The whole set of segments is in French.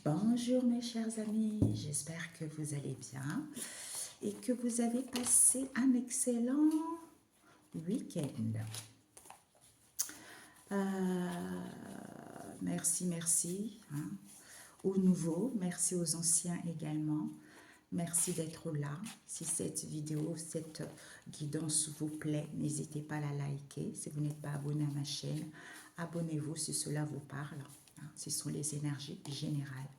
Bonjour mes chers amis, j'espère que vous allez bien et que vous avez passé un excellent week-end. Merci, hein, aux nouveaux, merci aux anciens également. Merci d'être là. Si cette vidéo, cette guidance vous plaît, n'hésitez pas à la liker. Si vous n'êtes pas abonné à ma chaîne, abonnez-vous si cela vous parle. Ce sont les énergies générales.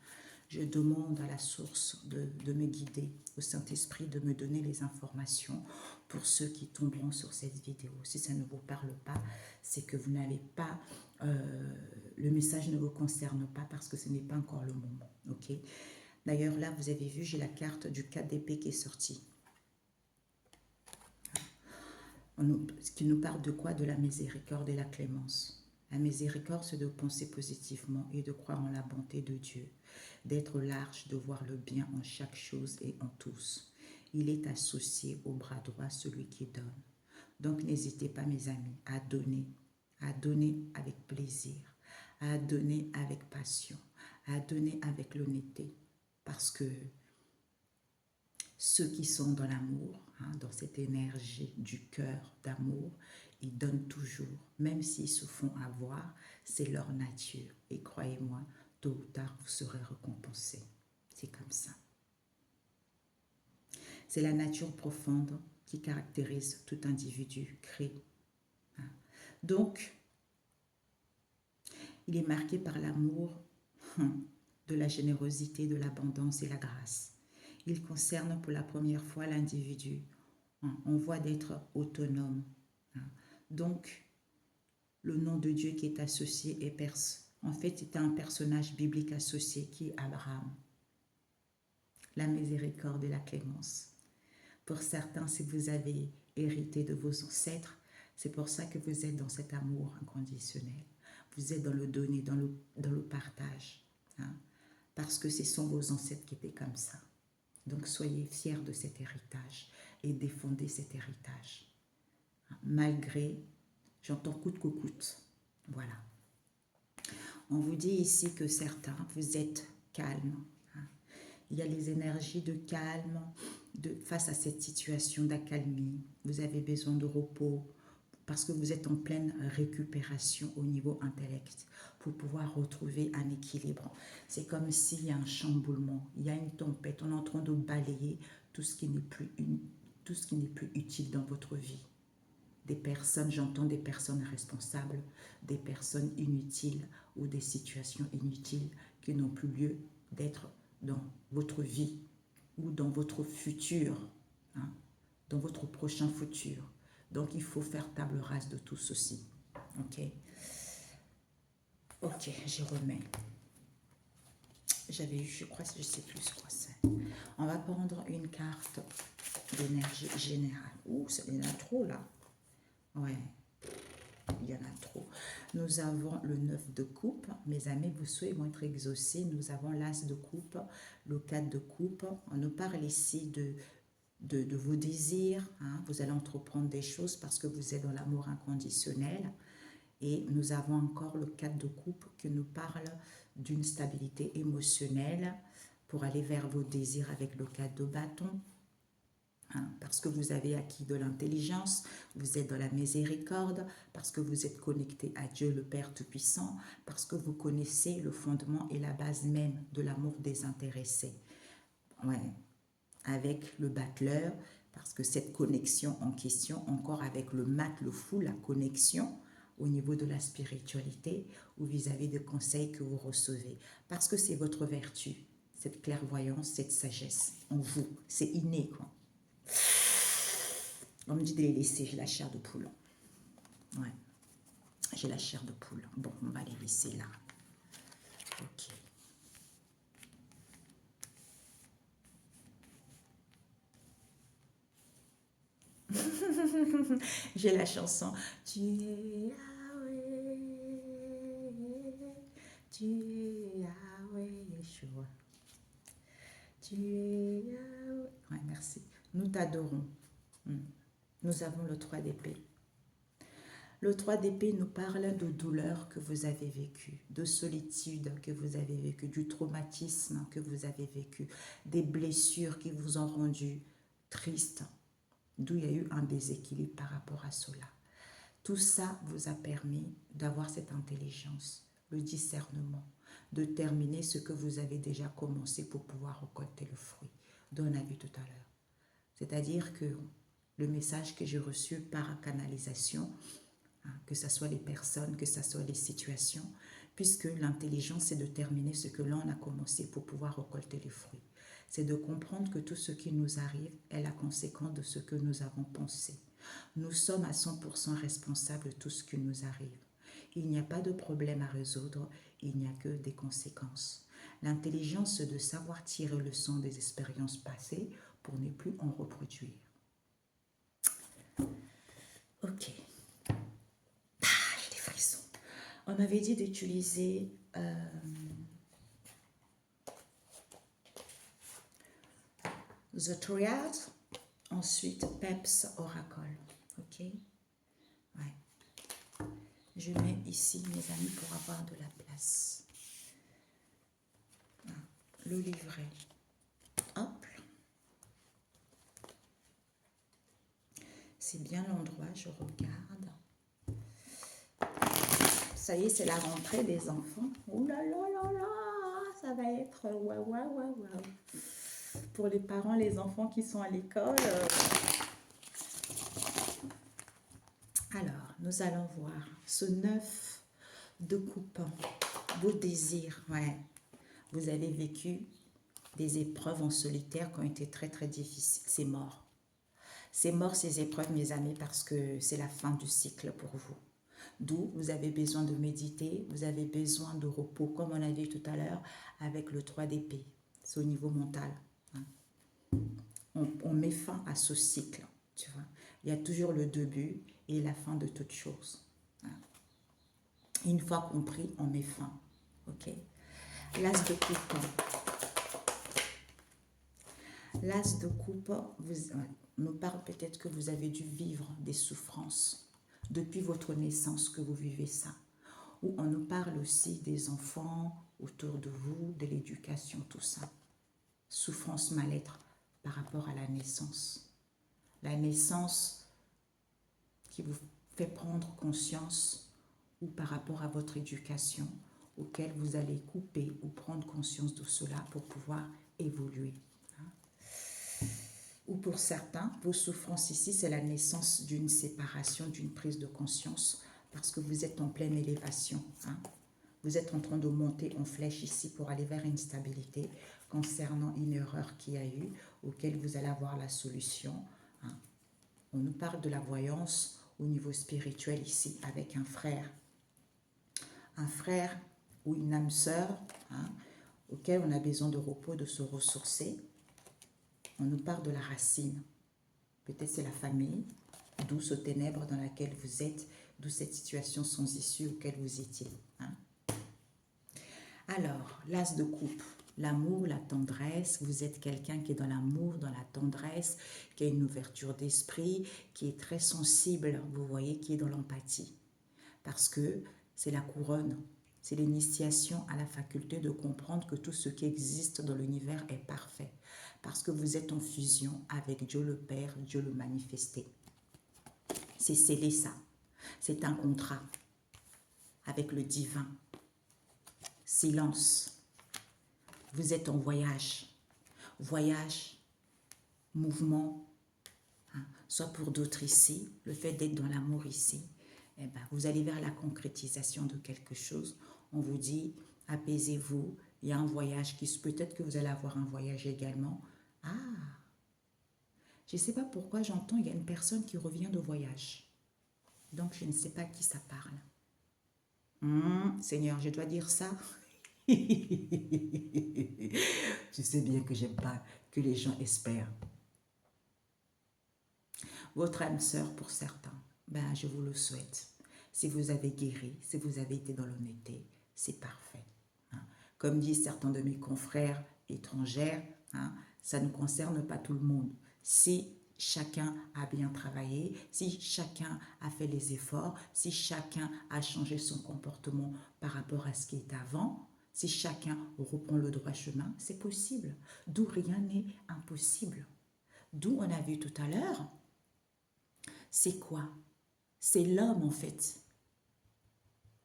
Je demande à la source de me guider, au Saint-Esprit de me donner les informations pour ceux qui tomberont sur cette vidéo. Si ça ne vous parle pas, c'est que vous n'avez pas, le message ne vous concerne pas parce que ce n'est pas encore le moment. Ok? D'ailleurs, là, vous avez vu, j'ai la carte du 4 d'épée qui est sortie. Ce qui nous parle de quoi? De la miséricorde et la clémence. La miséricorde, c'est de penser positivement et de croire en la bonté de Dieu, d'être large, de voir le bien en chaque chose et en tous. Il est associé au bras droit celui qui donne. Donc, n'hésitez pas, mes amis, à donner avec plaisir, à donner avec passion, à donner avec l'honnêteté, parce que ceux qui sont dans l'amour, dans cette énergie du cœur d'amour, ils donnent toujours, même s'ils se font avoir, c'est leur nature. Et croyez-moi, tôt ou tard, vous serez récompensés. C'est comme ça. C'est la nature profonde qui caractérise tout individu créé. Donc, il est marqué par l'amour, de la générosité, de l'abondance et la grâce. Il concerne pour la première fois l'individu. On voit d'être autonome. Donc, le nom de Dieu qui est associé est en fait, c'est un personnage biblique associé qui est Abraham. La miséricorde et la clémence. Pour certains, si vous avez hérité de vos ancêtres, c'est pour ça que vous êtes dans cet amour inconditionnel. Vous êtes dans le donner, dans le partage. Parce que ce sont vos ancêtres qui étaient comme ça. Donc, soyez fiers de cet héritage et défendez cet héritage. Malgré, j'entends coûte que coûte. Voilà. On vous dit ici que certains, vous êtes calmes. Il y a les énergies de calme face à cette situation d'accalmie. Vous avez besoin de repos parce que vous êtes en pleine récupération au niveau intellect pour pouvoir retrouver un équilibre. C'est comme s'il y a un chamboulement, il y a une tempête, on est en train de balayer tout ce qui n'est plus utile dans votre vie. Des personnes, j'entends des personnes responsables, des personnes inutiles ou des situations inutiles qui n'ont plus lieu d'être dans votre vie ou dans votre futur, dans votre prochain futur. Donc, il faut faire table rase de tout ceci. Ok? Ok, j'y remets. J'avais eu, je crois, je ne sais plus quoi c'est. On va prendre une carte d'énergie générale. Ouh, il y en a trop là. Ouais, il y en a trop. Nous avons le 9 de coupe. Mes amis, vos souhaits vont être exaucés. Nous avons l'as de coupe, le 4 de coupe. On nous parle ici de vos désirs. Vous allez entreprendre des choses parce que vous êtes dans l'amour inconditionnel. Et nous avons encore le 4 de coupe qui nous parle d'une stabilité émotionnelle pour aller vers vos désirs avec le 4 de bâton. Parce que vous avez acquis de l'intelligence, vous êtes dans la miséricorde, parce que vous êtes connecté à Dieu le Père Tout-Puissant, parce que vous connaissez le fondement et la base même de l'amour désintéressé. Ouais. Avec le battleur, parce que cette connexion en question, encore avec le mat, le fou, la connexion au niveau de la spiritualité ou vis-à-vis des conseils que vous recevez. Parce que c'est votre vertu, cette clairvoyance, cette sagesse en vous. C'est inné, quoi. On me dit de les laisser, j'ai la chair de poule. Ouais, j'ai la chair de poule. Bon, on va les laisser là. Ok. J'ai la chanson. Tu es Yahweh, tu es Yahweh Yeshua. Tu es Yahweh. Ouais, merci. Nous t'adorons. Nous avons le 3 d'épée. Le 3 d'épée nous parle de douleur que vous avez vécue, de solitude que vous avez vécue, du traumatisme que vous avez vécu, des blessures qui vous ont rendu triste, d'où il y a eu un déséquilibre par rapport à cela. Tout ça vous a permis d'avoir cette intelligence, le discernement, de terminer ce que vous avez déjà commencé pour pouvoir récolter le fruit dont on a vu tout à l'heure. C'est-à-dire que le message que j'ai reçu par canalisation, que ce soit les personnes, que ce soit les situations, puisque l'intelligence, c'est de terminer ce que l'on a commencé pour pouvoir récolter les fruits. C'est de comprendre que tout ce qui nous arrive est la conséquence de ce que nous avons pensé. Nous sommes à 100% responsables de tout ce qui nous arrive. Il n'y a pas de problème à résoudre, il n'y a que des conséquences. L'intelligence, c'est de savoir tirer le leçon des expériences passées pour ne plus en reproduire. Ok. J'ai des frissons. On m'avait dit d'utiliser The Triad, ensuite Peps Oracle. Ok. Ouais. Je mets ici, mes amis, pour avoir de la place. Le livret. Hop. C'est bien l'endroit, je regarde. Ça y est, c'est la rentrée des enfants. Ouh là là là là, ça va être waouh, waouh, waouh, waouh. Pour les parents, les enfants qui sont à l'école. Alors, nous allons voir ce 9 de coupe. Vos désirs, ouais. Vous avez vécu des épreuves en solitaire qui ont été très très difficiles. C'est mort. C'est mort ces épreuves, mes amis, parce que c'est la fin du cycle pour vous. D'où vous avez besoin de méditer, vous avez besoin de repos, comme on a dit tout à l'heure, avec le 3 d'épée. C'est au niveau mental. On met fin à ce cycle, tu vois. Il y a toujours le début et la fin de toute chose. Une fois compris, on met fin. Ok. L'as de coupe. L'as de coupe nous parle peut-être que vous avez dû vivre des souffrances depuis votre naissance, que vous vivez ça. Ou on nous parle aussi des enfants autour de vous, de l'éducation, tout ça. Souffrance, mal-être par rapport à la naissance. La naissance qui vous fait prendre conscience ou par rapport à votre éducation auquel vous allez couper ou prendre conscience de cela pour pouvoir évoluer. Ou pour certains, vos souffrances ici, c'est la naissance d'une séparation, d'une prise de conscience parce que vous êtes en pleine élévation. Vous êtes en train de monter en flèche ici pour aller vers une stabilité concernant une erreur qu'il y a eu, auquel vous allez avoir la solution. On nous parle de la voyance au niveau spirituel ici avec un frère ou une âme sœur auquel on a besoin de repos, de se ressourcer. On nous parle de la racine. Peut-être c'est la famille, d'où ce ténèbre dans laquelle vous êtes, d'où cette situation sans issue auquel vous étiez. Alors, l'as de coupe, l'amour, la tendresse, vous êtes quelqu'un qui est dans l'amour, dans la tendresse, qui a une ouverture d'esprit, qui est très sensible, vous voyez, qui est dans l'empathie. Parce que c'est la couronne, c'est l'initiation à la faculté de comprendre que tout ce qui existe dans l'univers est parfait. Parce que vous êtes en fusion avec Dieu le Père, Dieu le manifesté. C'est scellé ça. C'est un contrat avec le divin. Silence. Vous êtes en voyage. Voyage, mouvement. Soit pour d'autres ici, le fait d'être dans l'amour ici, vous allez vers la concrétisation de quelque chose. On vous dit, apaisez-vous. Il y a un voyage qui peut-être que vous allez avoir un voyage également. Je ne sais pas pourquoi j'entends, il y a une personne qui revient de voyage. Donc, je ne sais pas à qui ça parle. Seigneur, je dois dire ça. Tu sais bien que j'aime pas que les gens espèrent. Votre âme sœur pour certains, je vous le souhaite. Si vous avez guéri, si vous avez été dans l'honnêteté, c'est parfait. Comme disent certains de mes confrères étrangers, ça ne concerne pas tout le monde. Si chacun a bien travaillé, si chacun a fait les efforts, si chacun a changé son comportement par rapport à ce qui est avant, si chacun reprend le droit chemin, c'est possible. D'où rien n'est impossible. D'où on a vu tout à l'heure, c'est quoi? C'est l'homme en fait.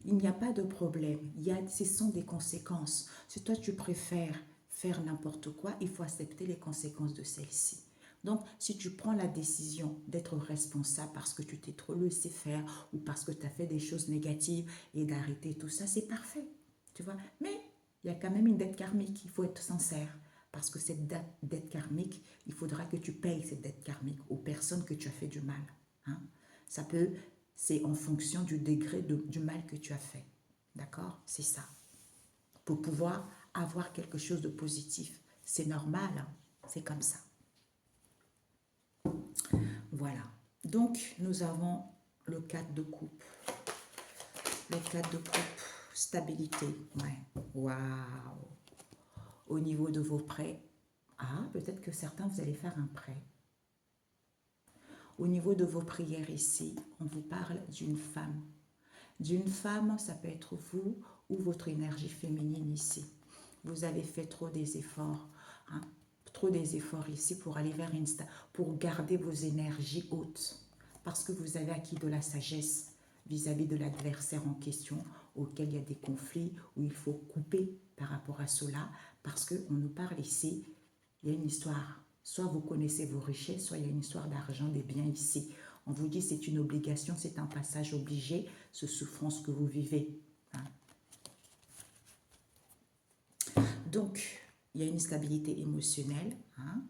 Il n'y a pas de problème. Ce sont des conséquences. Si toi tu préfères faire n'importe quoi, il faut accepter les conséquences de celle-ci. Donc, si tu prends la décision d'être responsable parce que tu t'es trop laissé faire ou parce que tu as fait des choses négatives et d'arrêter tout ça, c'est parfait. Tu vois? Mais il y a quand même une dette karmique. Il faut être sincère. Parce que cette dette karmique, il faudra que tu payes cette dette karmique aux personnes que tu as fait du mal. Hein? C'est en fonction du degré du mal que tu as fait. D'accord? C'est ça. Pour pouvoir avoir quelque chose de positif. C'est normal, hein? C'est comme ça. Voilà. Donc, nous avons le 4 de coupe. Le 4 de coupe, stabilité. Ouais. Waouh. Au niveau de vos prêts, peut-être que certains, vous allez faire un prêt. Au niveau de vos prières ici, on vous parle d'une femme. D'une femme, ça peut être vous ou votre énergie féminine ici. Vous avez fait trop des efforts, hein, trop des efforts ici pour aller vers pour garder vos énergies hautes. Parce que vous avez acquis de la sagesse vis-à-vis de l'adversaire en question, auquel il y a des conflits, où il faut couper par rapport à cela. Parce qu'on nous parle ici, il y a une histoire. Soit vous connaissez vos richesses, soit il y a une histoire d'argent, des biens ici. On vous dit c'est une obligation, c'est un passage obligé, ce souffrance que vous vivez. Hein. Donc, il y a une stabilité émotionnelle. Hein.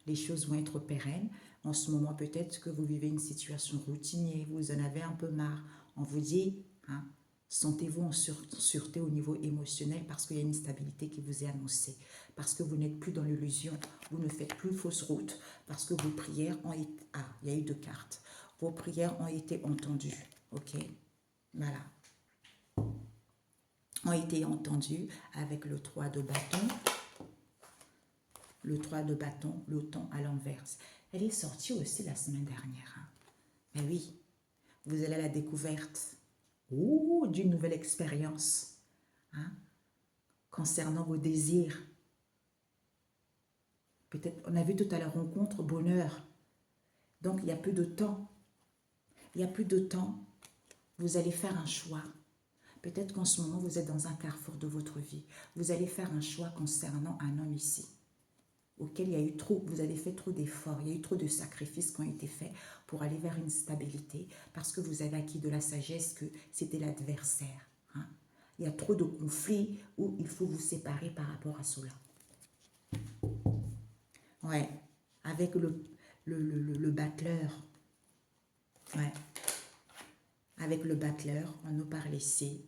Les choses vont être pérennes. En ce moment, peut-être que vous vivez une situation routinière, vous en avez un peu marre. On vous dit, hein, sentez-vous en sûreté au niveau émotionnel parce qu'il y a une stabilité qui vous est annoncée. Parce que vous n'êtes plus dans l'illusion, vous ne faites plus fausse route. Parce que vos prières ont été... il y a eu 2 cartes. Vos prières ont été entendues. Ok? Voilà. Ont été entendues avec le 3 de bâton. Le 3 de bâton, le temps à l'inverse. Elle est sortie aussi la semaine dernière. Hein. Mais oui, vous allez à la découverte d'une nouvelle expérience, hein, concernant vos désirs. Peut-être, on a vu tout à l'heure, rencontre, bonheur. Donc, il n'y a plus de temps. Il n'y a plus de temps. Vous allez faire un choix. Peut-être qu'en ce moment, vous êtes dans un carrefour de votre vie. Vous allez faire un choix concernant un homme ici, auquel il y a eu trop, vous avez fait trop d'efforts, il y a eu trop de sacrifices qui ont été faits pour aller vers une stabilité, parce que vous avez acquis de la sagesse que c'était l'adversaire. Hein. Il y a trop de conflits où il faut vous séparer par rapport à cela. Ouais, avec le battleur. Ouais. Avec le battleur, on nous parle ici,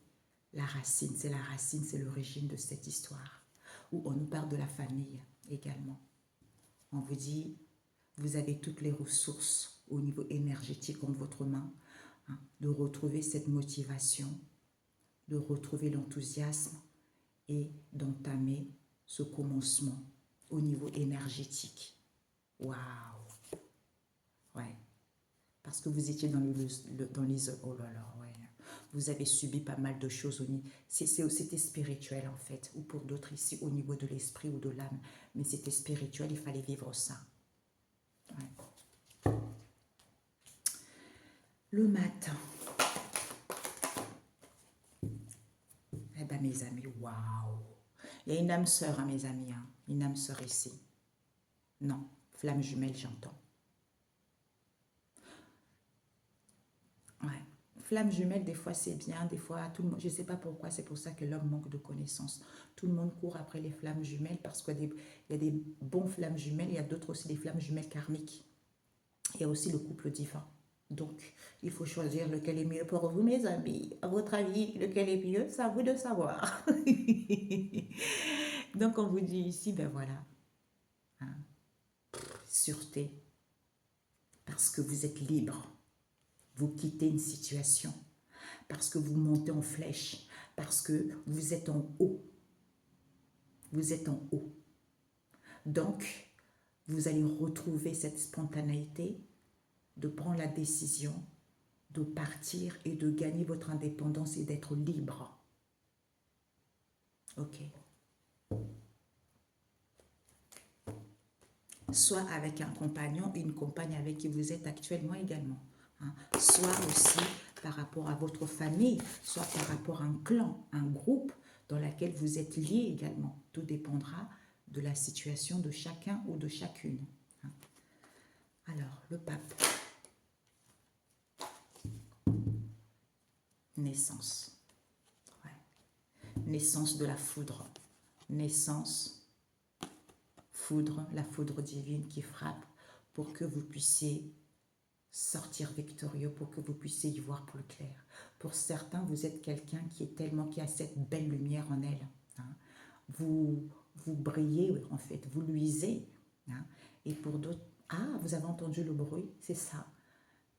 la racine, c'est l'origine de cette histoire. Où on nous parle de la famille également. On vous dit, vous avez toutes les ressources au niveau énergétique en votre main, hein, de retrouver cette motivation, de retrouver l'enthousiasme et d'entamer ce commencement au niveau énergétique. Waouh! Ouais. Parce que vous étiez dans les... Oh là là, ouais. Vous avez subi pas mal de choses. C'était spirituel en fait. Ou pour d'autres ici, au niveau de l'esprit ou de l'âme. Mais c'était spirituel, il fallait vivre ça. Ouais. Le matin. Eh bien, mes amis, waouh! Il y a une âme sœur, hein, mes amis. Hein. Une âme sœur ici. Non, flamme jumelle, j'entends. Ouais. Flamme jumelle, des fois c'est bien, des fois tout le monde, je ne sais pas pourquoi, c'est pour ça que l'homme manque de connaissances. Tout le monde court après les flammes jumelles parce qu'il y a des bons flammes jumelles, il y a d'autres aussi des flammes jumelles karmiques. Il y a aussi le couple divin. Donc, il faut choisir lequel est mieux pour vous, mes amis. À votre avis, lequel est mieux? C'est à vous de savoir. Donc, on vous dit ici, ben voilà, hein, sûreté, parce que vous êtes libre. Vous quittez une situation, parce que vous montez en flèche, parce que vous êtes en haut. Vous êtes en haut. Donc, vous allez retrouver cette spontanéité de prendre la décision de partir et de gagner votre indépendance et d'être libre. Ok. Soit avec un compagnon, une compagne avec qui vous êtes actuellement également. Hein. Soit aussi par rapport à votre famille, soit par rapport à un clan, un groupe dans lequel vous êtes lié également. Tout dépendra de la situation de chacun ou de chacune. Hein. Alors, le pape. Naissance. Ouais. Naissance de la foudre. Naissance, foudre, la foudre divine qui frappe pour que vous puissiez sortir victorieux, pour que vous puissiez y voir plus clair. Pour certains, vous êtes quelqu'un qui a cette belle lumière en elle. Hein. Vous brillez, en fait, vous luisez. Hein. Et pour d'autres, ah, vous avez entendu le bruit, c'est ça.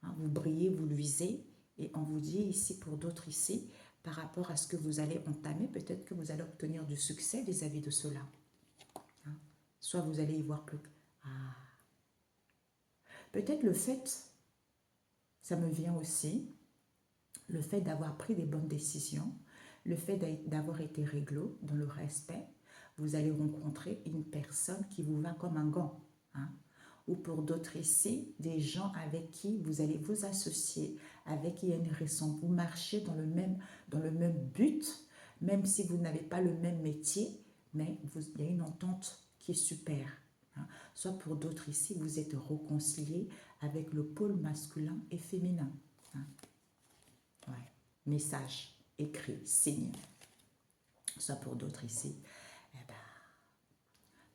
Hein. Vous brillez, vous luisez. Et on vous dit ici, pour d'autres ici, par rapport à ce que vous allez entamer, peut-être que vous allez obtenir du succès vis-à-vis de cela. Hein. Soit vous allez y voir plus. Ah. Peut-être le fait, ça me vient aussi, le fait d'avoir pris des bonnes décisions, le fait d'avoir été réglo dans le respect, vous allez rencontrer une personne qui vous va comme un gant. Hein. Ou pour d'autres ici, des gens avec qui vous allez vous associer, avec qui il y a une raison. Vous marchez dans le même but, même si vous n'avez pas le même métier, mais il y a une entente qui est super. Hein. Soit pour d'autres ici, vous êtes réconciliés avec le pôle masculin et féminin. Hein. Ouais. Message, écrit, signe. Soit pour d'autres ici, eh ben,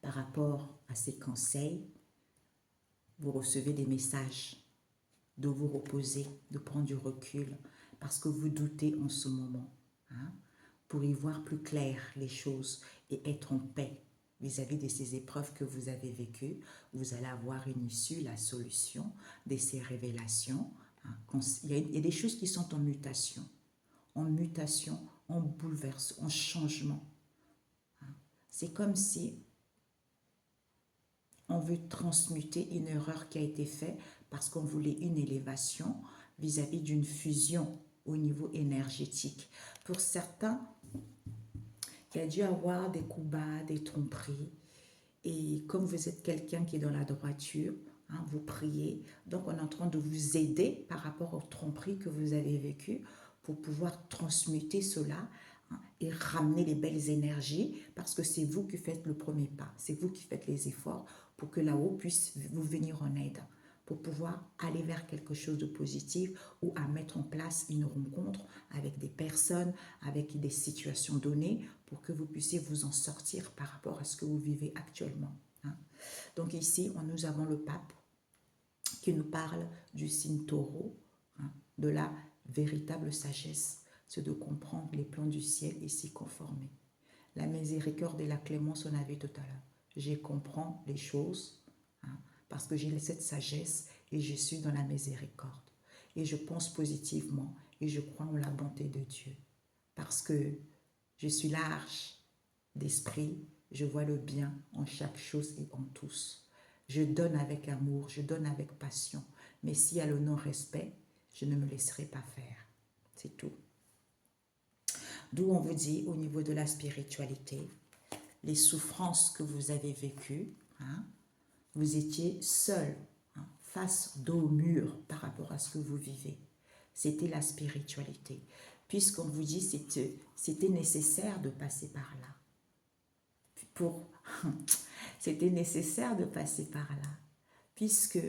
par rapport à ces conseils, vous recevez des messages de vous reposer, de prendre du recul, parce que vous doutez en ce moment, hein, pour y voir plus clair les choses et être en paix vis-à-vis de ces épreuves que vous avez vécues. Vous allez avoir une issue, la solution de ces révélations. Hein. Il y a des choses qui sont en mutation, en bouleverse, en changement. Hein. C'est comme si on veut transmuter une erreur qui a été faite parce qu'on voulait une élévation vis-à-vis d'une fusion au niveau énergétique. Pour certains, il y a dû avoir des coups bas, des tromperies. Et comme vous êtes quelqu'un qui est dans la droiture, hein, vous priez. Donc, on est en train de vous aider par rapport aux tromperies que vous avez vécues pour pouvoir transmuter cela, hein, et ramener les belles énergies, parce que c'est vous qui faites le premier pas. C'est vous qui faites les efforts pour que là-haut puisse vous venir en aide, pour pouvoir aller vers quelque chose de positif ou à mettre en place une rencontre avec des personnes, avec des situations données, pour que vous puissiez vous en sortir par rapport à ce que vous vivez actuellement. Hein. Donc ici, nous avons le pape qui nous parle du signe taureau, hein, de la véritable sagesse, c'est de comprendre les plans du ciel et s'y conformer. La miséricorde et la clémence, on a vu tout à l'heure. Je comprends les choses, hein, parce que j'ai cette sagesse et je suis dans la miséricorde. Et je pense positivement et je crois en la bonté de Dieu. Parce que je suis large d'esprit, je vois le bien en chaque chose et en tous. Je donne avec amour, je donne avec passion. Mais s'il y a le non-respect, je ne me laisserai pas faire. C'est tout. D'où on vous dit au niveau de la spiritualité, les souffrances que vous avez vécues, hein, vous étiez seul, hein, face au mur par rapport à ce que vous vivez. C'était la spiritualité. Puisqu'on vous dit c'était nécessaire de passer par là. C'était nécessaire de passer par là. Puisque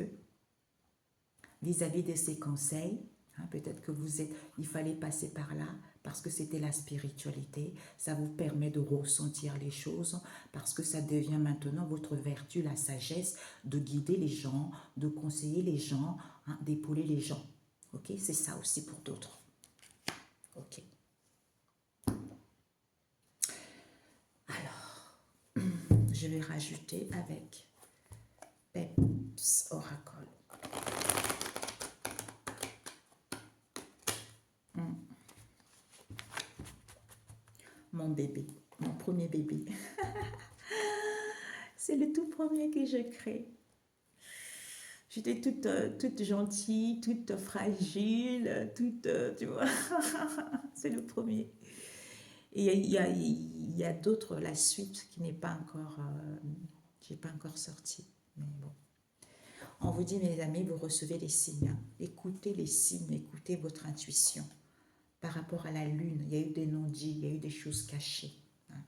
vis-à-vis de ces conseils, hein, peut-être que il fallait passer par là parce que c'était la spiritualité. Ça vous permet de ressentir les choses parce que ça devient maintenant votre vertu, la sagesse, de guider les gens, de conseiller les gens, hein, d'épauler les gens. Ok, c'est ça aussi pour d'autres. Ok. Alors, je vais rajouter avec Peps Oracle. Mon bébé, mon premier bébé. C'est le tout premier que je crée. J'étais toute gentille, toute fragile, toute, tu vois. C'est le premier. Et il y a d'autres, la suite qui n'est pas encore, qui n'est pas encore sortie. Mais bon. On vous dit, mes amis, vous recevez les signes. Hein. Écoutez les signes, écoutez votre intuition. Par rapport à la lune, il y a eu des non-dits, il y a eu des choses cachées. Hein.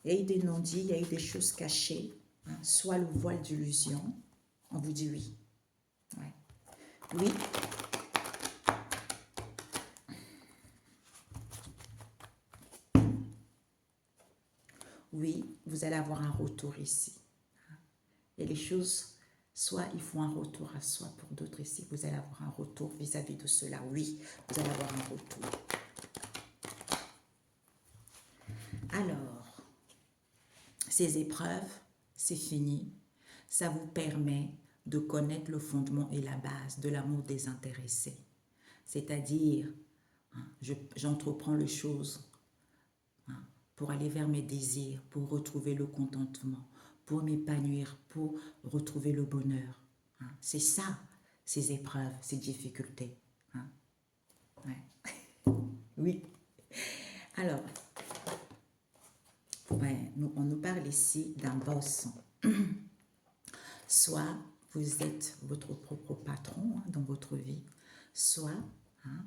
Il y a eu des non-dits, il y a eu des choses cachées. Hein. Soit le voile d'illusion, on vous dit oui. Ouais. Oui. Oui, vous allez avoir un retour ici. Et les choses, soit il faut un retour à soi, pour d'autres ici, vous allez avoir un retour vis-à-vis de cela. Oui, vous allez avoir un retour. Alors, ces épreuves, c'est fini. Ça vous permet de connaître le fondement et la base de l'amour désintéressé. C'est-à-dire, hein, j'entreprends les choses hein, pour aller vers mes désirs, pour retrouver le contentement, pour m'épanouir, pour retrouver le bonheur. Hein. C'est ça, ces épreuves, ces difficultés. Hein. Ouais. Oui. Alors, ouais, on nous parle ici d'un boss. Soit vous êtes votre propre patron hein, dans votre vie, soit hein,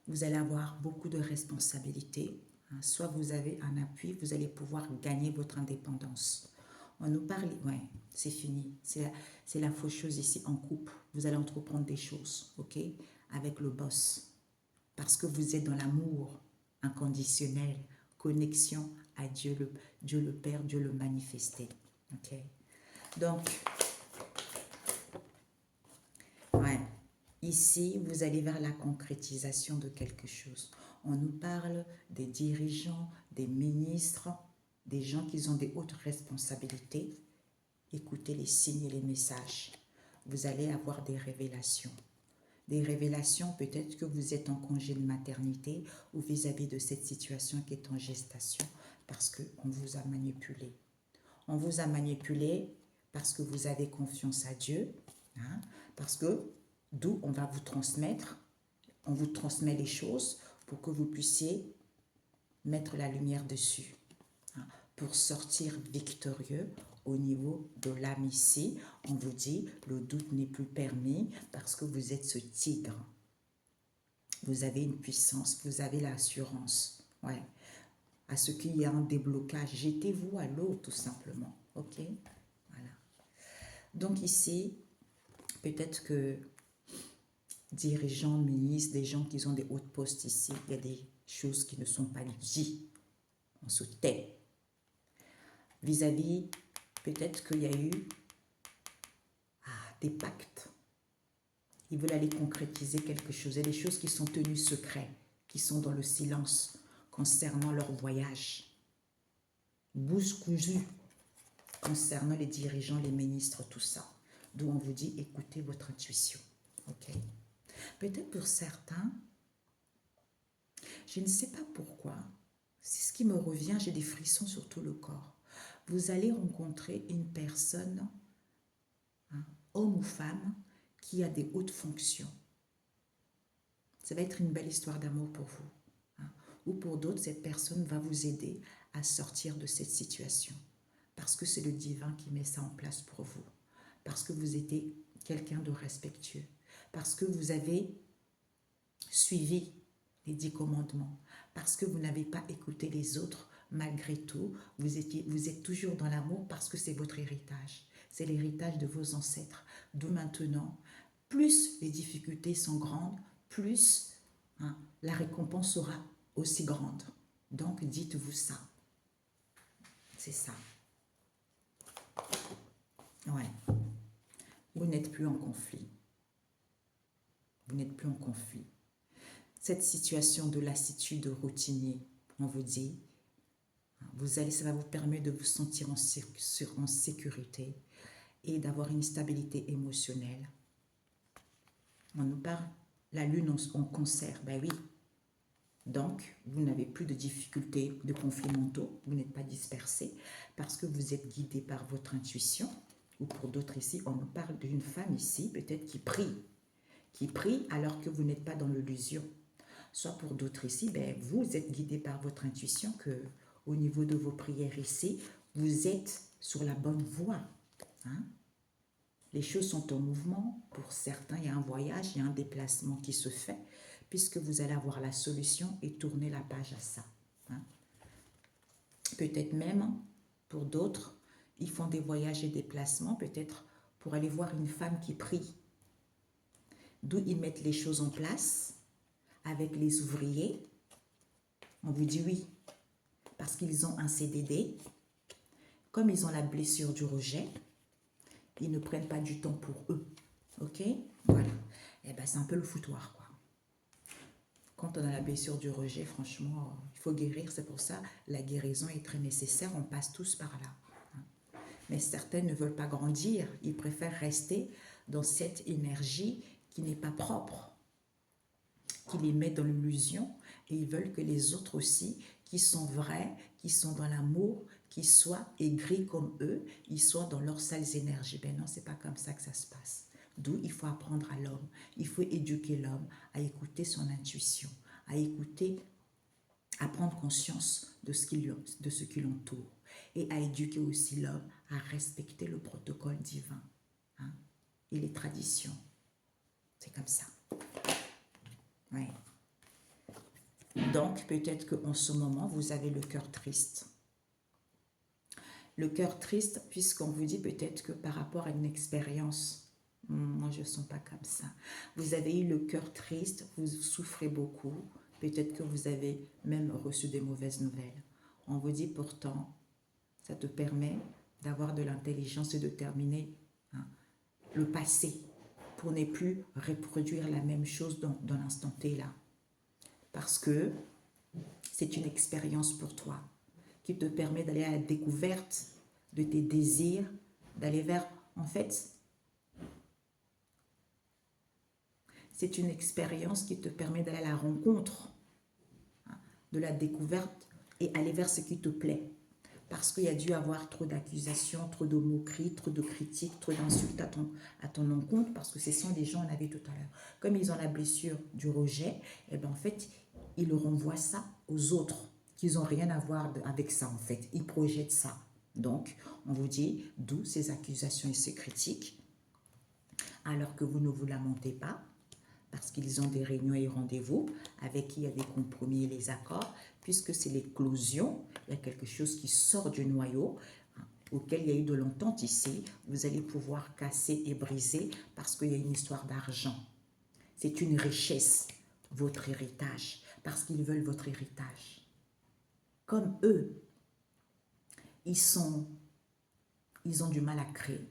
vous allez avoir beaucoup de responsabilités, hein, soit vous avez un appui, vous allez pouvoir gagner votre indépendance. On nous parle, ouais, c'est fini, c'est la faucheuse ici en couple, vous allez entreprendre des choses, ok, avec le boss, parce que vous êtes dans l'amour inconditionnel, connexion à Dieu le Père, Dieu le manifesté, ok. Donc, ouais, ici, vous allez vers la concrétisation de quelque chose. On nous parle des dirigeants, des ministres, des gens qui ont des hautes responsabilités. Écoutez les signes et les messages. Vous allez avoir des révélations. Des révélations, peut-être que vous êtes en congé de maternité ou vis-à-vis de cette situation qui est en gestation parce qu'on vous a manipulé. On vous a manipulé parce que vous avez confiance à Dieu, hein, parce que d'où on va vous transmettre, on vous transmet les choses pour que vous puissiez mettre la lumière dessus, hein, pour sortir victorieux au niveau de l'âme ici. On vous dit, le doute n'est plus permis parce que vous êtes ce tigre. Vous avez une puissance, vous avez l'assurance, ouais. À ce qu'il y a un déblocage, jetez-vous à l'eau tout simplement, ok? Voilà. Donc ici, peut-être que dirigeants, ministres, des gens qui ont des hauts postes ici, il y a des choses qui ne sont pas dites. On se tait. Vis-à-vis, peut-être qu'il y a eu des pactes. Ils veulent aller concrétiser quelque chose. Il y a des choses qui sont tenues secrètes, qui sont dans le silence concernant leur voyage. Bouse cousue concernant les dirigeants, les ministres, tout ça. D'où on vous dit, écoutez votre intuition. Ok? Peut-être pour certains, je ne sais pas pourquoi, c'est ce qui me revient, j'ai des frissons sur tout le corps. Vous allez rencontrer une personne, hein, homme ou femme, qui a des hautes fonctions. Ça va être une belle histoire d'amour pour vous. Hein. Ou pour d'autres, cette personne va vous aider à sortir de cette situation. Parce que c'est le divin qui met ça en place pour vous. Parce que vous êtes quelqu'un de respectueux. Parce que vous avez suivi les 10 commandements. Parce que vous n'avez pas écouté les autres, malgré tout, vous êtes toujours dans l'amour parce que c'est votre héritage. C'est l'héritage de vos ancêtres. D'où maintenant, plus les difficultés sont grandes, plus hein, la récompense sera aussi grande. Donc, dites-vous ça. C'est ça. Ouais. Vous n'êtes plus en conflit. Vous n'êtes plus en conflit. Cette situation de lassitude routinier, on vous dit, ça va vous permettre de vous sentir en sécurité et d'avoir une stabilité émotionnelle. On nous parle, la lune en cancer, ben oui. Donc, vous n'avez plus de difficultés, de conflits mentaux, vous n'êtes pas dispersé parce que vous êtes guidé par votre intuition. Ou pour d'autres ici, on nous parle d'une femme ici, peut-être qui prie alors que vous n'êtes pas dans l'illusion. Soit pour d'autres ici, ben, vous êtes guidé par votre intuition que au niveau de vos prières ici, vous êtes sur la bonne voie. Hein? Les choses sont en mouvement. Pour certains, il y a un voyage, il y a un déplacement qui se fait, puisque vous allez avoir la solution et tourner la page à ça. Hein? Peut-être même, pour d'autres, ils font des voyages et déplacements, peut-être pour aller voir une femme qui prie. D'où ils mettent les choses en place avec les ouvriers. On vous dit oui, parce qu'ils ont un CDD. Comme ils ont la blessure du rejet, ils ne prennent pas du temps pour eux. Ok? Voilà. Et bien, c'est un peu le foutoir, quoi. Quand on a la blessure du rejet, franchement, il faut guérir. C'est pour ça la guérison est très nécessaire. On passe tous par là. Mais certains ne veulent pas grandir. Ils préfèrent rester dans cette énergie qui n'est pas propre, qui les met dans l'illusion. Et ils veulent que les autres aussi, qui sont vrais, qui sont dans l'amour, qui soient aigris comme eux, ils soient dans leurs sales énergies. Ben non, c'est pas comme ça que ça se passe. D'où il faut apprendre à l'homme. Il faut éduquer l'homme à écouter son intuition, à écouter, à prendre conscience de ce qui l'entoure et à éduquer aussi l'homme à respecter le protocole divin, hein, et les traditions. C'est comme ça. Oui. Donc, peut-être qu'en ce moment, vous avez le cœur triste. Le cœur triste, puisqu'on vous dit peut-être que par rapport à une expérience, moi je ne sens pas comme ça. Vous avez eu le cœur triste, vous souffrez beaucoup, peut-être que vous avez même reçu des mauvaises nouvelles. On vous dit pourtant, ça te permet d'avoir de l'intelligence et de terminer, hein, le passé pour ne plus reproduire la même chose dans l'instant T là. Parce que c'est une expérience pour toi qui te permet d'aller à la découverte de tes désirs, d'aller vers, en fait, c'est une expérience qui te permet d'aller à la rencontre, hein, de la découverte et aller vers ce qui te plaît. Parce qu'il y a dû avoir trop d'accusations, trop de moqueries, trop de critiques, trop d'insultes à ton encontre, parce que ce sont des gens, on avait tout à l'heure, comme ils ont la blessure du rejet, et bien en fait, ils le renvoient ça aux autres, qu'ils n'ont rien à voir avec ça en fait, ils projettent ça. Donc, on vous dit, d'où ces accusations et ces critiques, alors que vous ne vous lamentez pas, parce qu'ils ont des réunions et rendez-vous avec qui il y a des compromis et les accords, puisque c'est l'éclosion, il y a quelque chose qui sort du noyau, hein, auquel il y a eu de l'entente ici, vous allez pouvoir casser et briser parce qu'il y a une histoire d'argent. C'est une richesse, votre héritage, parce qu'ils veulent votre héritage. Comme eux, ils ont du mal à créer.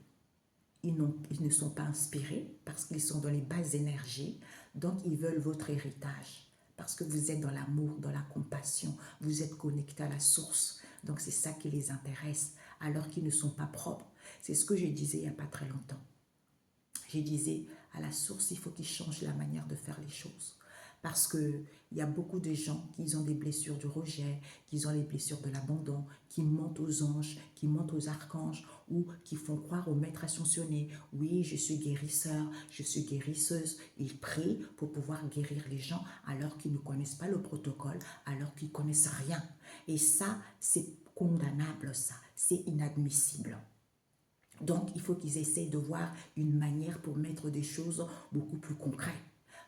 Ils ne sont pas inspirés parce qu'ils sont dans les basses énergies. Donc, ils veulent votre héritage parce que vous êtes dans l'amour, dans la compassion. Vous êtes connecté à la source. Donc, c'est ça qui les intéresse alors qu'ils ne sont pas propres. C'est ce que je disais il n'y a pas très longtemps. Je disais, à la source, il faut qu'ils changent la manière de faire les choses. Parce qu'il y a beaucoup de gens qui ont des blessures du rejet, qui ont les blessures de l'abandon, qui mentent aux anges, qui mentent aux archanges ou qui font croire au maître ascensionné. Oui, je suis guérisseur, je suis guérisseuse. Ils prient pour pouvoir guérir les gens alors qu'ils ne connaissent pas le protocole, alors qu'ils ne connaissent rien. Et ça, c'est condamnable, ça. C'est inadmissible. Donc, il faut qu'ils essayent de voir une manière pour mettre des choses beaucoup plus concrètes.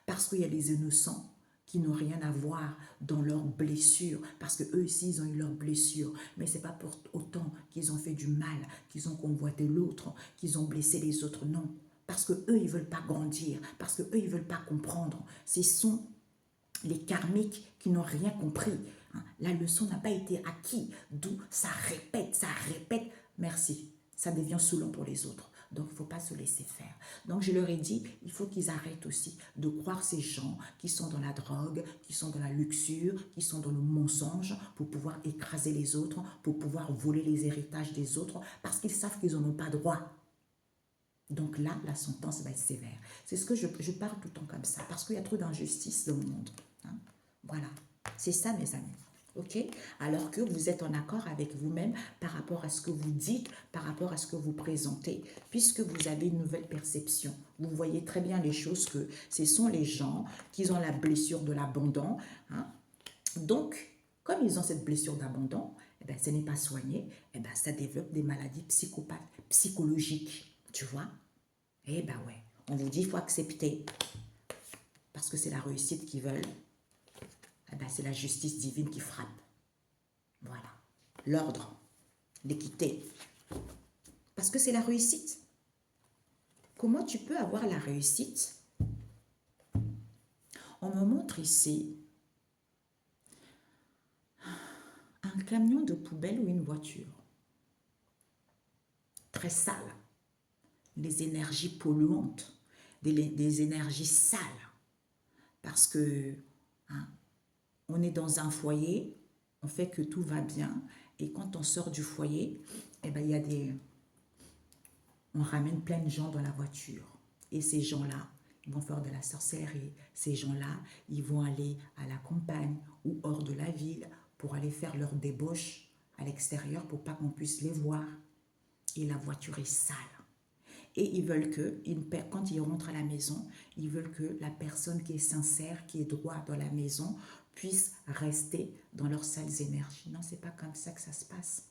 Parce qu'il y a des innocents qui n'ont rien à voir dans leurs blessures, parce qu'eux aussi, ils ont eu leurs blessures. Mais ce n'est pas pour autant qu'ils ont fait du mal, qu'ils ont convoité l'autre, qu'ils ont blessé les autres, non. Parce qu'eux, ils ne veulent pas grandir, parce qu'eux, ils ne veulent pas comprendre. Ce sont les karmiques qui n'ont rien compris. La leçon n'a pas été acquise, d'où ça répète, merci. Ça devient saoulant pour les autres. Donc, il ne faut pas se laisser faire. Donc, je leur ai dit, il faut qu'ils arrêtent aussi de croire ces gens qui sont dans la drogue, qui sont dans la luxure, qui sont dans le mensonge pour pouvoir écraser les autres, pour pouvoir voler les héritages des autres, parce qu'ils savent qu'ils n'en ont pas droit. Donc là, la sentence va être sévère. C'est ce que je parle tout le temps comme ça, parce qu'il y a trop d'injustice dans le monde. Hein? Voilà. C'est ça, mes amis. OK? Alors que vous êtes en accord avec vous-même par rapport à ce que vous dites, par rapport à ce que vous présentez, puisque vous avez une nouvelle perception. Vous voyez très bien les choses que ce sont les gens qui ont la blessure de l'abandon. Hein? Donc, comme ils ont cette blessure d'abandon, eh ben, ce n'est pas soigné, eh ben, ça développe des maladies psychologiques. Tu vois? Eh ben ouais, on vous dit il faut accepter parce que c'est la réussite qu'ils veulent. Eh ben, c'est la justice divine qui frappe. Voilà. L'ordre, l'équité. Parce que c'est la réussite. Comment tu peux avoir la réussite? On me montre ici un camion de poubelle ou une voiture. Très sale. Les énergies polluantes, des énergies sales. Parce que hein, on est dans un foyer, on fait que tout va bien, et quand on sort du foyer, eh ben, on ramène plein de gens dans la voiture. Et ces gens-là, ils vont faire de la sorcellerie. Ces gens-là, ils vont aller à la campagne ou hors de la ville pour aller faire leur débauche à l'extérieur pour pas qu'on puisse les voir. Et la voiture est sale. Et ils veulent que, quand ils rentrent à la maison, ils veulent que la personne qui est sincère, qui est droit dans la maison, puisse rester dans leurs sales énergies. Non, c'est pas comme ça que ça se passe.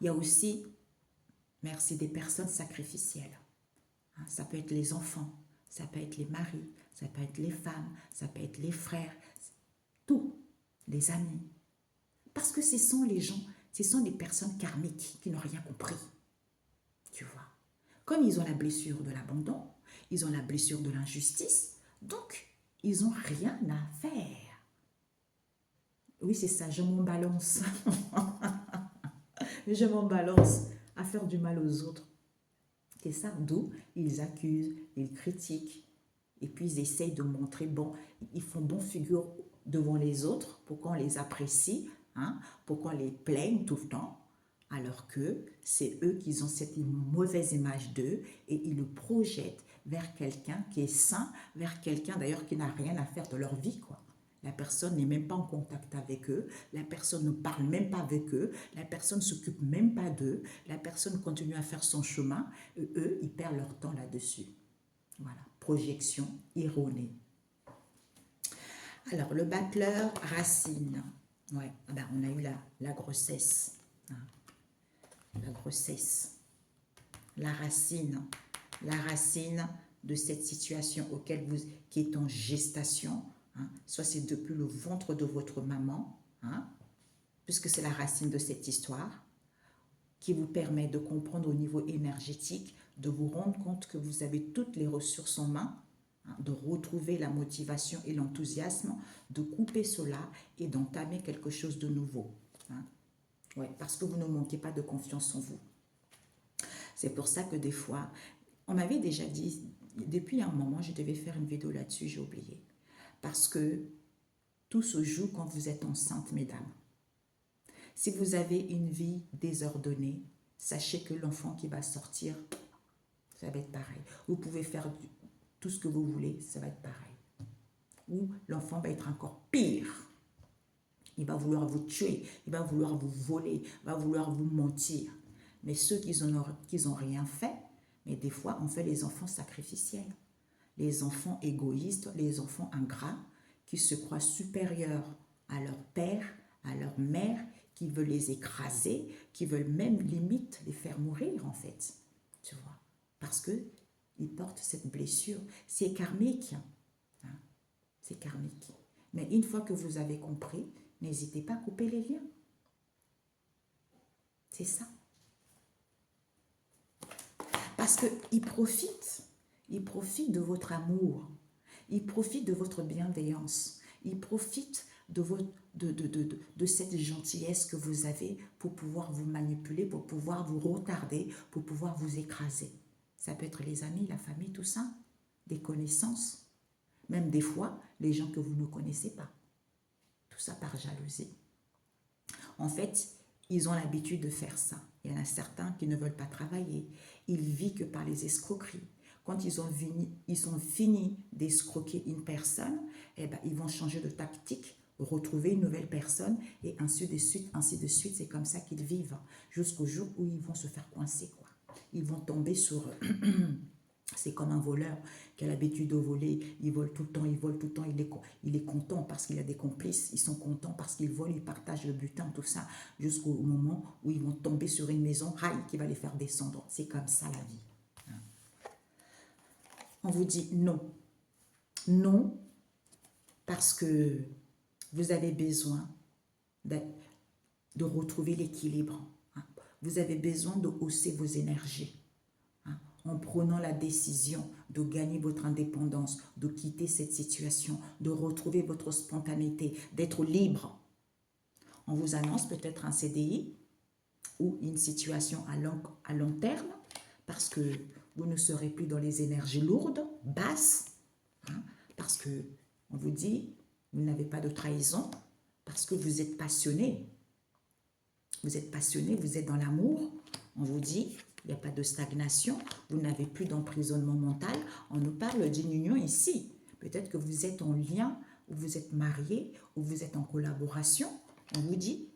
Il y a aussi, merci, des personnes sacrificielles. Ça peut être les enfants, ça peut être les maris, ça peut être les femmes, ça peut être les frères, tout, les amis. Parce que ce sont les gens, ce sont des personnes karmiques qui n'ont rien compris. Tu vois. Comme ils ont la blessure de l'abandon, ils ont la blessure de l'injustice, donc ils n'ont rien à faire. Oui, c'est ça, je m'en balance. Je m'en balance à faire du mal aux autres. C'est ça, d'où ils accusent, ils critiquent, et puis ils essayent de montrer, bon, ils font bonne figure devant les autres pour qu'on les apprécie, hein, pour qu'on les plaigne tout le temps, alors que c'est eux qui ont cette mauvaise image d'eux et ils le projettent vers quelqu'un qui est sain, vers quelqu'un d'ailleurs qui n'a rien à faire de leur vie, quoi. La personne n'est même pas en contact avec eux, la personne ne parle même pas avec eux, la personne ne s'occupe même pas d'eux, la personne continue à faire son chemin, et eux, ils perdent leur temps là-dessus. Voilà, projection erronée. Alors, le battleur racine. Ouais, ben, on a eu la grossesse. Hein. La grossesse. La racine de cette situation qui est en gestation. Hein. Soit c'est depuis le ventre de votre maman, hein, puisque c'est la racine de cette histoire, qui vous permet de comprendre au niveau énergétique, de vous rendre compte que vous avez toutes les ressources en main, hein, de retrouver la motivation et l'enthousiasme, de couper cela et d'entamer quelque chose de nouveau. Hein. Ouais, parce que vous ne manquez pas de confiance en vous. C'est pour ça que des fois, on m'avait déjà dit, depuis un moment, je devais faire une vidéo là-dessus, j'ai oublié. Parce que tout se joue quand vous êtes enceinte, mesdames. Si vous avez une vie désordonnée, sachez que l'enfant qui va sortir, ça va être pareil. Vous pouvez faire tout ce que vous voulez, ça va être pareil. Ou l'enfant va être encore pire. Il va vouloir vous tuer, il va vouloir vous voler, il va vouloir vous mentir. Mais ceux qui n'ont rien fait, mais des fois, on fait les enfants sacrificiels. Les enfants égoïstes, les enfants ingrats, qui se croient supérieurs à leur père, à leur mère, qui veulent les écraser, qui veulent même limite les faire mourir en fait, tu vois, parce qu'ils portent cette blessure. C'est karmique, hein? C'est karmique. Mais une fois que vous avez compris, n'hésitez pas à couper les liens. C'est ça. Parce qu'ils profitent de votre amour, ils profitent de votre bienveillance, ils profitent de cette gentillesse que vous avez pour pouvoir vous manipuler, pour pouvoir vous retarder, pour pouvoir vous écraser. Ça peut être les amis, la famille, tout ça, des connaissances, même des fois les gens que vous ne connaissez pas. Tout ça par jalousie. En fait, ils ont l'habitude de faire ça. Il y en a certains qui ne veulent pas travailler. Ils vivent que par les escroqueries. Quand ils sont finis d'escroquer une personne, eh ben, ils vont changer de tactique, retrouver une nouvelle personne et ainsi de suite, ainsi de suite. C'est comme ça qu'ils vivent jusqu'au jour où ils vont se faire coincer, quoi. Ils vont tomber sur... C'est comme un voleur qui a l'habitude de voler. Il vole tout le temps, il vole tout le temps. Il est content parce qu'il a des complices. Ils sont contents parce qu'ils volent, ils partagent le butin, tout ça, jusqu'au moment où ils vont tomber sur une maison qui va les faire descendre. C'est comme ça la vie. On vous dit non. Non, parce que vous avez besoin de retrouver l'équilibre. Vous avez besoin de hausser vos énergies. En prenant la décision de gagner votre indépendance, de quitter cette situation, de retrouver votre spontanéité, d'être libre. On vous annonce peut-être un CDI ou une situation à long terme parce que vous ne serez plus dans les énergies lourdes, basses, parce que on vous dit, vous n'avez pas de trahison, parce que vous êtes passionné. Vous êtes passionné, vous êtes dans l'amour. On vous dit, il n'y a pas de stagnation, vous n'avez plus d'emprisonnement mental. On nous parle d'une union ici. Peut-être que vous êtes en lien, ou vous êtes marié, ou vous êtes en collaboration. On vous dit,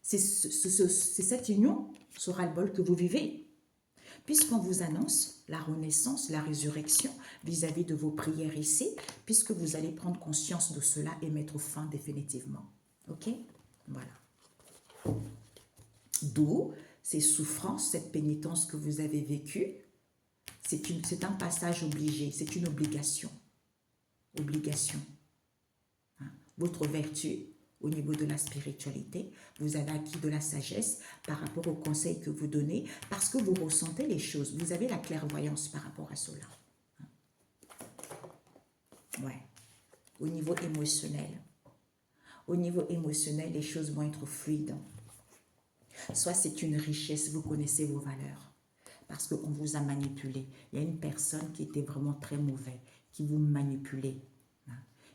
c'est cette union, ce ras-le-bol que vous vivez. Puisqu'on vous annonce la renaissance, la résurrection vis-à-vis de vos prières ici, puisque vous allez prendre conscience de cela et mettre fin définitivement. Ok? Voilà. D'où ces souffrances, cette pénitence que vous avez vécue, c'est un passage obligé, c'est une obligation. Obligation. Votre vertu, au niveau de la spiritualité, vous avez acquis de la sagesse par rapport aux conseils que vous donnez, parce que vous ressentez les choses. Vous avez la clairvoyance par rapport à cela. Ouais. Au niveau émotionnel. Au niveau émotionnel, les choses vont être fluides. Soit c'est une richesse, vous connaissez vos valeurs. Parce qu'on vous a manipulé. Il y a une personne qui était vraiment très mauvaise, qui vous manipulait.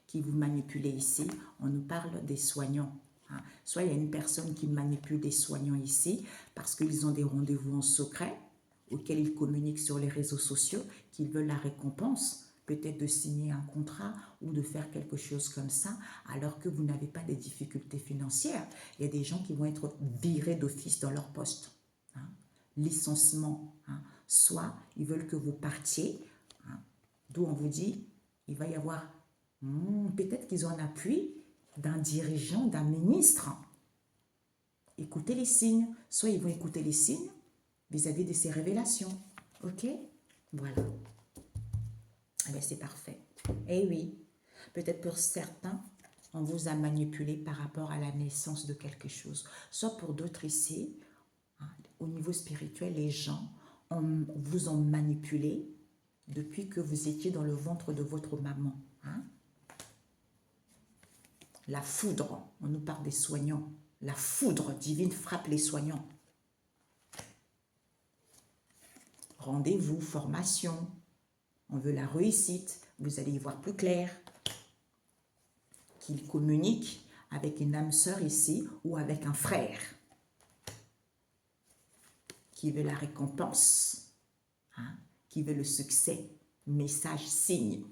Qui vous manipulait ici. On nous parle des soignants. Soit il y a une personne qui manipule des soignants ici parce qu'ils ont des rendez-vous en secret auxquels ils communiquent sur les réseaux sociaux, qu'ils veulent la récompense, peut-être de signer un contrat ou de faire quelque chose comme ça, alors que vous n'avez pas de difficultés financières. Il y a des gens qui vont être virés d'office dans leur poste. Licenciement. Soit ils veulent que vous partiez, d'où on vous dit, il va y avoir, peut-être qu'ils ont un appui d'un dirigeant, d'un ministre. Écoutez les signes. Soit ils vont écouter les signes vis-à-vis de ces révélations. Ok? Voilà. Eh bien, c'est parfait. Eh oui, peut-être pour certains, on vous a manipulé par rapport à la naissance de quelque chose. Soit pour d'autres ici, au niveau spirituel, les gens vous ont manipulé depuis que vous étiez dans le ventre de votre maman. La foudre, on nous parle des soignants. La foudre divine frappe les soignants. Rendez-vous, formation. On veut la réussite. Vous allez y voir plus clair. Qu'il communique avec une âme sœur ici ou avec un frère. Qui veut la récompense. Qui veut le succès. Message, signe.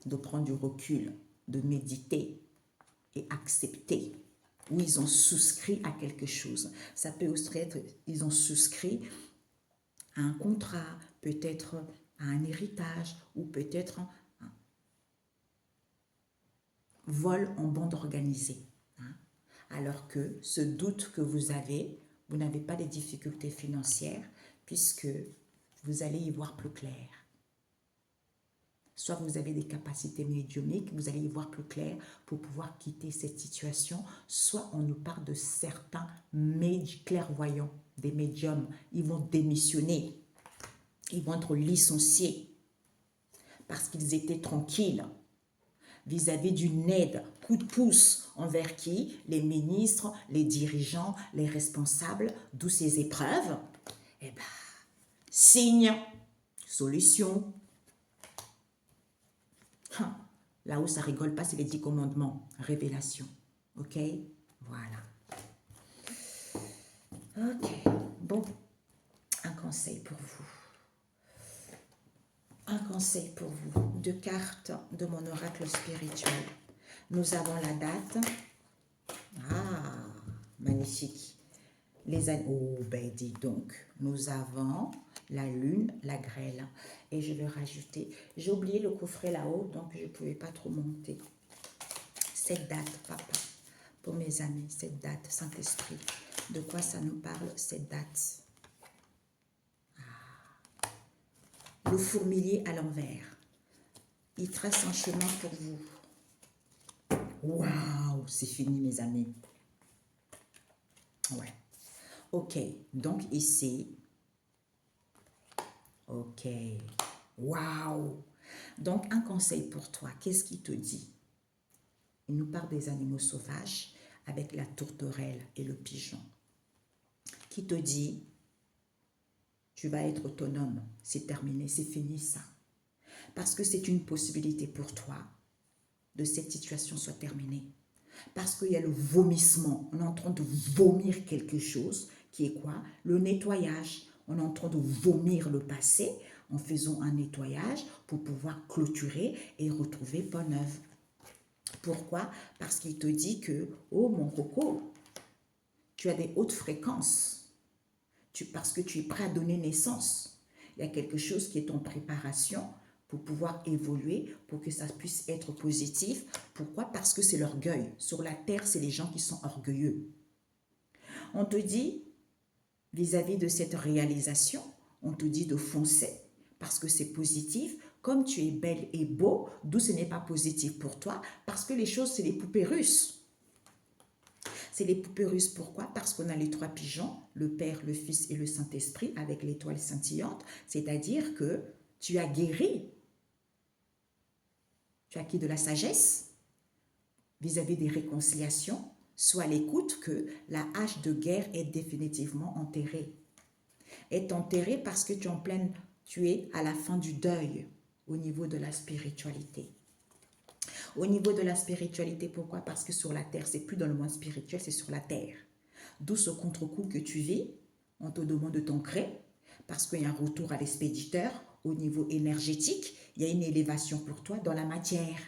De prendre du recul. De méditer et accepter, où ils ont souscrit à quelque chose. Ça peut aussi être, ils ont souscrit à un contrat, peut-être à un héritage, ou peut-être un vol en bande organisée. Alors que ce doute que vous n'avez pas de difficultés financières, puisque vous allez y voir plus clair. Soit vous avez des capacités médiumniques, vous allez y voir plus clair pour pouvoir quitter cette situation. Soit on nous parle de certains clairvoyants, des médiums. Ils vont démissionner. Ils vont être licenciés parce qu'ils étaient tranquilles vis-à-vis d'une aide, coup de pouce envers qui? Les ministres, les dirigeants, les responsables, d'où ces épreuves. Eh bien, signe, solution. Là où ça rigole pas, c'est les 10 commandements. Révélation. Ok? Voilà. Ok. Bon. Un conseil pour vous. Un conseil pour vous. 2 cartes de mon oracle spirituel. Nous avons la date. Ah, magnifique. Les années. Oh, ben dis donc. Nous avons la lune, la grêle. Et je vais rajouter. J'ai oublié le coffret là-haut, donc je ne pouvais pas trop monter. Cette date, papa, pour mes amis, cette date, Saint-Esprit. De quoi ça nous parle, cette date? Le fourmilier à l'envers. Il trace un chemin pour vous. Waouh, c'est fini, mes amis. Ouais. Ok, donc ici. Ok. Waouh. Donc, un conseil pour toi. Qu'est-ce qu'il te dit? Il nous parle des animaux sauvages avec la tourterelle et le pigeon. Qui te dit, tu vas être autonome. C'est terminé, c'est fini ça. Parce que c'est une possibilité pour toi de cette situation soit terminée. Parce qu'il y a le vomissement. On est en train de vomir quelque chose qui est quoi? Le nettoyage. On est en train de vomir le passé en faisant un nettoyage pour pouvoir clôturer et retrouver bonne œuvre. Pourquoi? Parce qu'il te dit que, oh mon coco, tu as des hautes fréquences. Parce que tu es prêt à donner naissance. Il y a quelque chose qui est en préparation pour pouvoir évoluer, pour que ça puisse être positif. Pourquoi? Parce que c'est l'orgueil. Sur la terre, c'est les gens qui sont orgueilleux. On te dit, vis-à-vis de cette réalisation, on te dit de foncer parce que c'est positif. Comme tu es belle et beau, d'où ce n'est pas positif pour toi, parce que les choses, c'est les poupées russes. C'est les poupées russes, pourquoi? Parce qu'on a les 3 pigeons, le Père, le Fils et le Saint-Esprit avec l'étoile scintillante, c'est-à-dire que tu as guéri. Tu as acquis de la sagesse vis-à-vis des réconciliations. Sois à l'écoute que la hache de guerre est définitivement enterrée. Est enterrée parce que tu es à la fin du deuil au niveau de la spiritualité. Au niveau de la spiritualité, pourquoi? Parce que sur la terre, c'est plus dans le monde spirituel, c'est sur la terre. D'où ce contre-coup que tu vis, on te demande de t'ancrer, parce qu'il y a un retour à l'expéditeur au niveau énergétique, il y a une élévation pour toi dans la matière.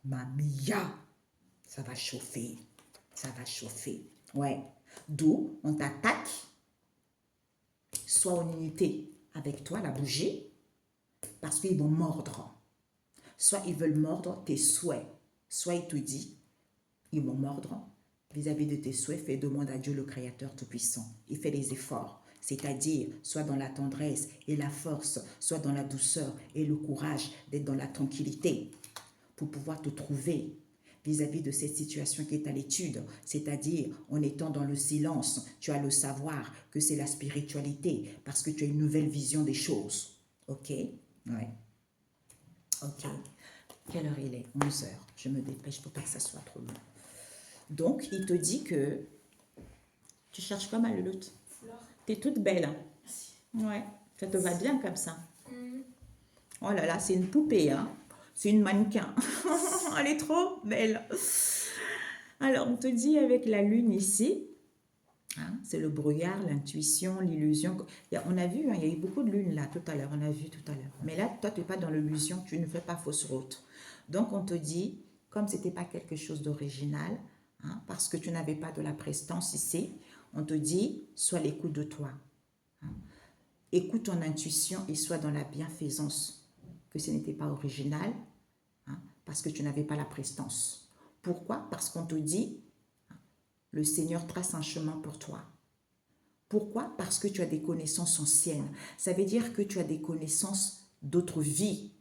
Mamia, ça va chauffer, ça va chauffer. Ouais, d'où on t'attaque, soit en unité avec toi, la bougie, parce qu'ils vont mordre. Soit ils veulent mordre tes souhaits, soit il te dit, ils vont mordre vis-à-vis de tes souhaits, fais demande à Dieu le Créateur Tout-Puissant. Il fait des efforts, c'est-à-dire soit dans la tendresse et la force, soit dans la douceur et le courage d'être dans la tranquillité pour pouvoir te trouver vis-à-vis de cette situation qui est à l'étude, c'est-à-dire en étant dans le silence, tu as le savoir que c'est la spiritualité parce que tu as une nouvelle vision des choses. Ok? Ouais. Ok. Quelle heure il est? 11 heures. Je me dépêche pour pas que ça soit trop long. Donc, il te dit que tu cherches quoi, ma louloute? Tu es toute belle. Hein? Ouais. Ça te va bien comme ça. Oh là là, c'est une poupée, hein? C'est une mannequin. Elle est trop belle. Alors, on te dit avec la lune ici, hein, c'est le brouillard, l'intuition, l'illusion. On a vu, hein, il y a eu beaucoup de lunes là tout à l'heure, on a vu tout à l'heure. Mais là, toi, tu n'es pas dans l'illusion, tu ne fais pas fausse route. Donc, on te dit, comme ce n'était pas quelque chose d'original, hein, parce que tu n'avais pas de la prestance ici, on te dit, sois à l'écoute de toi. Hein. Écoute ton intuition et sois dans la bienfaisance, que ce n'était pas original, hein, parce que tu n'avais pas la prestance. Pourquoi? Parce qu'on te dit, le Seigneur trace un chemin pour toi. Pourquoi? Parce que tu as des connaissances anciennes. Ça veut dire que tu as des connaissances d'autres vies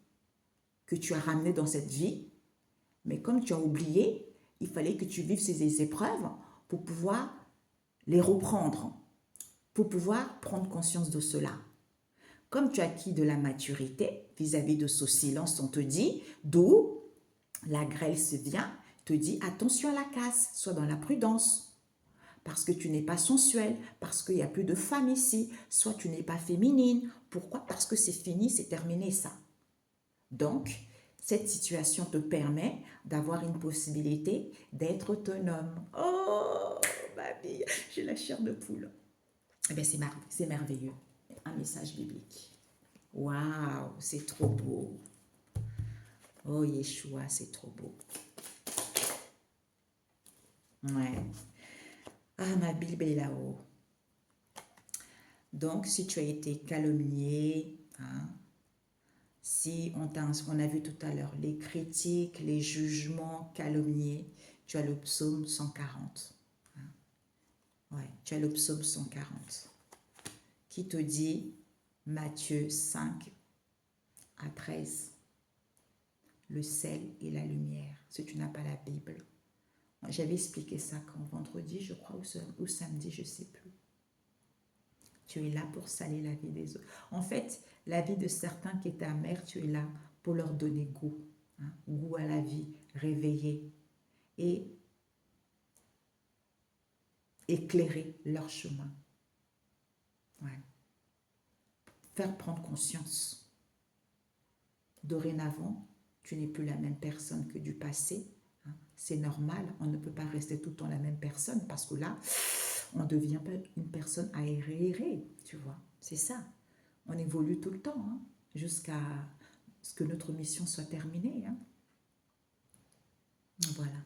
que tu as ramenées dans cette vie. Mais comme tu as oublié, il fallait que tu vives ces épreuves pour pouvoir les reprendre, pour pouvoir prendre conscience de cela. Comme tu as acquis de la maturité vis-à-vis de ce silence, on te dit, d'où la grêle se vient, te dit attention à la casse, sois dans la prudence. Parce que tu n'es pas sensuelle, parce qu'il n'y a plus de femmes ici, soit tu n'es pas féminine. Pourquoi? Parce que c'est fini, c'est terminé ça. Donc, cette situation te permet d'avoir une possibilité d'être autonome. Oh, ma vie, j'ai la chair de poule. Eh bien, c'est merveilleux. Un message biblique. Waouh, c'est trop beau. Oh, Yeshua, c'est trop beau. Ouais. Ah, ma Bible est là-haut. Donc, si tu as été calomnié, hein, si on a vu tout à l'heure les critiques, les jugements calomniés, tu as le psaume 140. Hein. Ouais, tu as le psaume 140 qui te dit, Matthieu 5 à 13, le sel et la lumière. Si tu n'as pas la Bible, j'avais expliqué ça quand vendredi, je crois, ou samedi, je ne sais plus. Tu es là pour saler la vie des autres. En fait, la vie de certains qui étaient amers, tu es là pour leur donner goût. Hein, goût à la vie, réveiller et éclairer leur chemin. Ouais. Faire prendre conscience. Dorénavant, tu n'es plus la même personne que du passé. Hein. C'est normal, on ne peut pas rester tout le temps la même personne parce que là, on devient une personne aérée, tu vois. C'est ça. On évolue tout le temps, hein, jusqu'à ce que notre mission soit terminée. Hein. Voilà.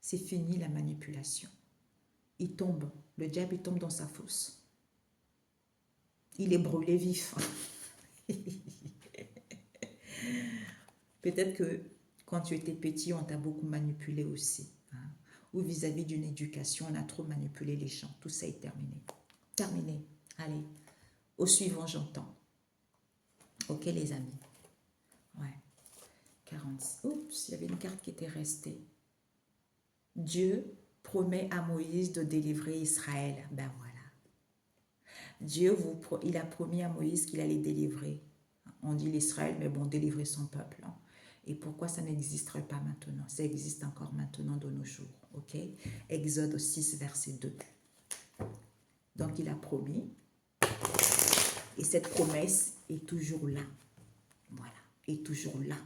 C'est fini la manipulation. Il tombe. Le diable, il tombe dans sa fosse. Il est brûlé vif. Peut-être que quand tu étais petit, on t'a beaucoup manipulé aussi. Hein. Ou vis-à-vis d'une éducation, on a trop manipulé les gens. Tout ça est terminé. Terminé. Allez, au suivant, j'entends. Ok, les amis. Ouais. 46. Oups, il y avait une carte qui était restée. Dieu promet à Moïse de délivrer Israël. Ben voilà. Dieu, il a promis à Moïse qu'il allait délivrer. On dit l'Israël, mais bon, délivrer son peuple. Hein. Et pourquoi ça n'existerait pas maintenant? Ça existe encore maintenant de nos jours. Ok? Exode 6, verset 2. Donc, il a promis. Et cette promesse est toujours là. Voilà. Est toujours là.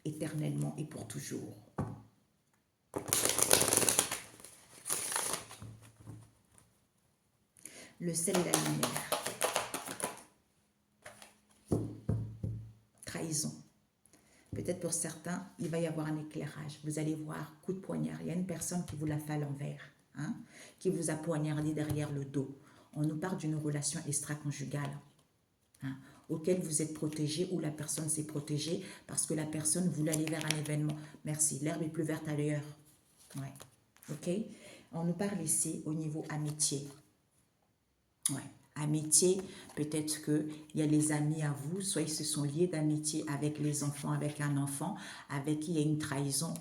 Éternellement et pour toujours. Le sel et la lumière. Trahison. Peut-être pour certains, il va y avoir un éclairage. Vous allez voir, coup de poignard. Il y a une personne qui vous l'a fait à l'envers, hein, qui vous a poignardé derrière le dos. On nous parle d'une relation extra-conjugale, hein, auquel vous êtes protégé ou la personne s'est protégée parce que la personne voulait aller vers un événement. Merci, l'herbe est plus verte ailleurs. Ouais. Ok? On nous parle ici au niveau amitié. Ouais. Amitié, peut-être qu'il y a les amis à vous, soit ils se sont liés d'amitié avec les enfants, avec un enfant, avec qui il y a une trahison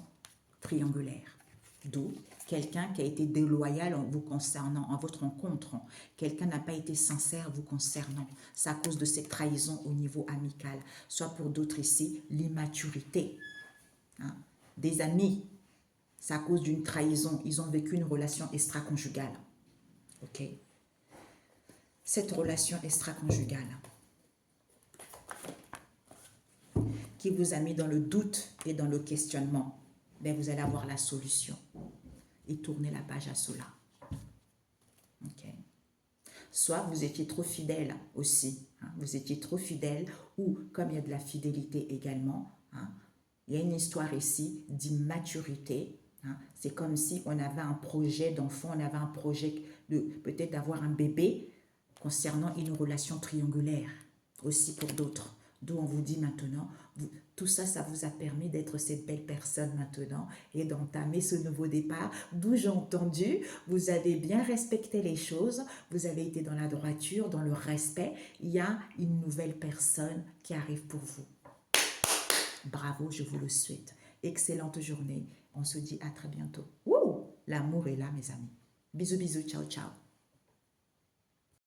triangulaire. D'où quelqu'un qui a été déloyal en vous concernant, en votre rencontre. Quelqu'un n'a pas été sincère vous concernant. C'est à cause de cette trahison au niveau amical. Soit pour d'autres ici, l'immaturité. Hein. Des amis, c'est à cause d'une trahison. Ils ont vécu une relation extra-conjugale. Ok? Cette relation extra-conjugale qui vous a mis dans le doute et dans le questionnement, ben vous allez avoir la solution et tourner la page à cela. Okay. Soit vous étiez trop fidèle aussi, hein, vous étiez trop fidèle, ou comme il y a de la fidélité également, hein, il y a une histoire ici d'immaturité. Hein, c'est comme si on avait un projet d'enfant, on avait un projet de peut-être d'avoir un bébé, concernant une relation triangulaire, aussi pour d'autres. D'où on vous dit maintenant, tout ça, ça vous a permis d'être cette belle personne maintenant et d'entamer ce nouveau départ. D'où j'ai entendu, vous avez bien respecté les choses, vous avez été dans la droiture, dans le respect. Il y a une nouvelle personne qui arrive pour vous. Bravo, je vous le souhaite. Excellente journée. On se dit à très bientôt. L'amour est là, mes amis. Bisous, bisous, ciao, ciao.